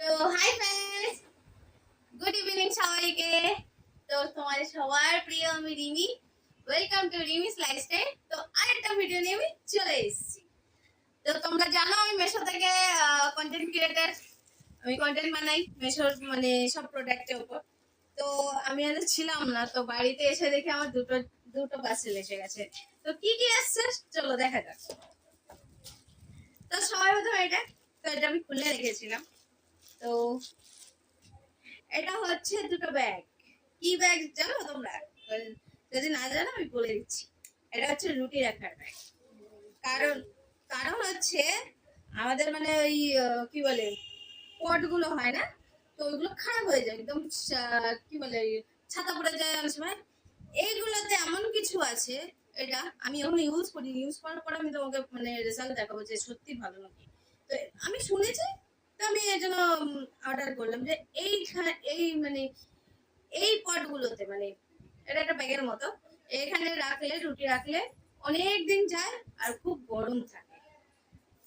তো hi friends, good evening সবাইকে। তো তোমাদের সবার প্রিয় আমি রিমি। Welcome to রিমিস lifestyle. তো আরেকটা ভিডিও নিয়ে আমি চলে এসেছি। তো তোমরা জানো আমি মেশো থেকে কন্টেন্ট ক্রিয়েটার। আমি কন্টেন্ট বানাই মেশোর মানে সব প্রোডাক্টের উপর। তো আমি আজ ছিলাম না, তো বাড়িতে এসে দেখি আমার দুটো পার্সেল এসে গেছে। তো কি কি আসছে চলো দেখা যাক। তো সবাই প্রথমে এটা আমি খুলে রেখেছিলাম। তো এটা হচ্ছে দুটো ব্যাগ। কি ব্যাগ জানো তোমরা? যদি না জানো আমি বলে দিচ্ছি। এটা হচ্ছে রুটি রাখার ব্যাগ। কারণ কারণ হচ্ছে আমাদের মানে ওই কি বলে পট গুলো হয় না, তো ওইগুলো খারাপ হয়ে যায় একদম। কি বলে ছাতা পড়ে যায় অনেক সময়। এইগুলোতে এমন কিছু আছে, এটা আমি এখন ইউজ করি, ইউজ করার পর আমি তোমাকে মানে রেজাল্ট দেখাবো যে সত্যি ভালো নাকি। তো আমি শুনেছি, তো আমি এই জন্য অর্ডার করলাম যে এই মানে এই পটগুলোতে মানে এটা একটা ব্যাগের মতো, এখানে রাখলে রুটি রাখলে অনেক দিন যায় আর খুব গরম থাকে।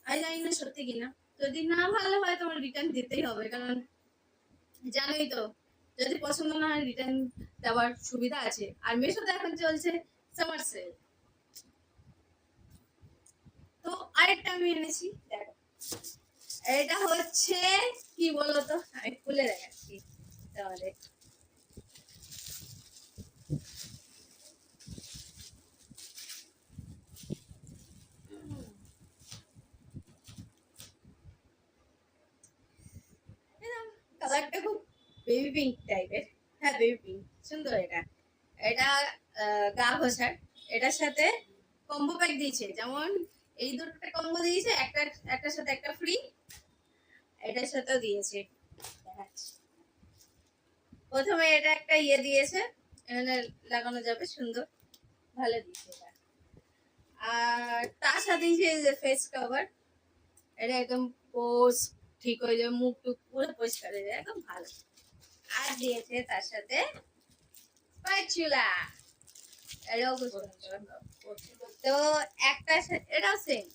আমি জানি না সত্যি কিনা, যদি না ভালো হয় তোমার রিটার্ন দিতেই হবে, কারণ জানোই তো যদি পছন্দ না হয় রিটার্ন দেওয়ার সুবিধা আছে। আর মেশোতে এখন চলছে সামার সেল। তো আরেকটা আমি এনেছি, দেখো এটা হচ্ছে কি বলতো, আমি খুলে দেখাচ্ছি তাহলে। কালারটা খুব বেবি পিঙ্ক টাইপের। হ্যাঁ বেবি পিঙ্ক, সুন্দর। এটা এটা গা ঘষার। এটার সাথে কম্বো প্যাক দিয়েছে, যেমন এই দুটোটা কম্বো দিয়েছে, একটার সাথে একটা ফ্রি। এটার সাথেও দিয়েছে, দেখাচ্ছি। প্রথমে এটা একটা দিয়েছে, এখানে লাগানো যাবে, সুন্দর ভালো দিয়েছে এটা। আর তার সাথে যে ফেস কভার, এটা একদম পোজ ঠিক হয়ে যাবে, মুখ টুক পুরো পরিষ্কার হয়ে যায়, একদম ভালো। আর দিয়েছে তার সাথে স্প্যাচুলা। এটাও তো একটা এটাও সেম,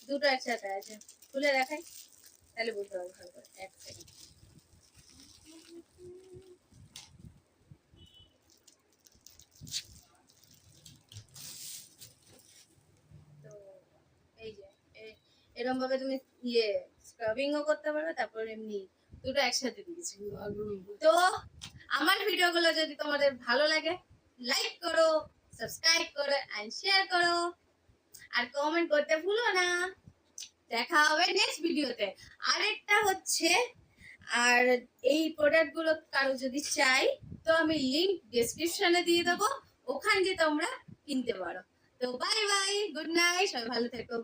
দুটো একসাথে আছে। খুলে দেখাই তাহলে বুঝতে পারবো ভালো করে। এক সেকেন্ড। তো এই যে এরকম ভাবে তুমি স্ক্রাবিংও করতে পারবে, তারপর এমনি দুটো একসাথে দিয়েছি। তো আমার ভিডিওগুলো যদি তোমাদের ভালো লাগে, লাইক করো, সাবস্ক্রাইব করো এন্ড শেয়ার করো, আর কমেন্ট করতে ভুলো না। দেখা হবে নেক্সট ভিডিওতে। আরেকটা হচ্ছে, আর এই প্রোডাক্টগুলো কারো যদি চাই তো আমি লিংক ডেসক্রিপশনে দিয়ে দেবো, ওখান দিয়ে তোমরা কিনতে পারো। তো বাই বাই, গুড নাইট, সবাই ভালো থেকো।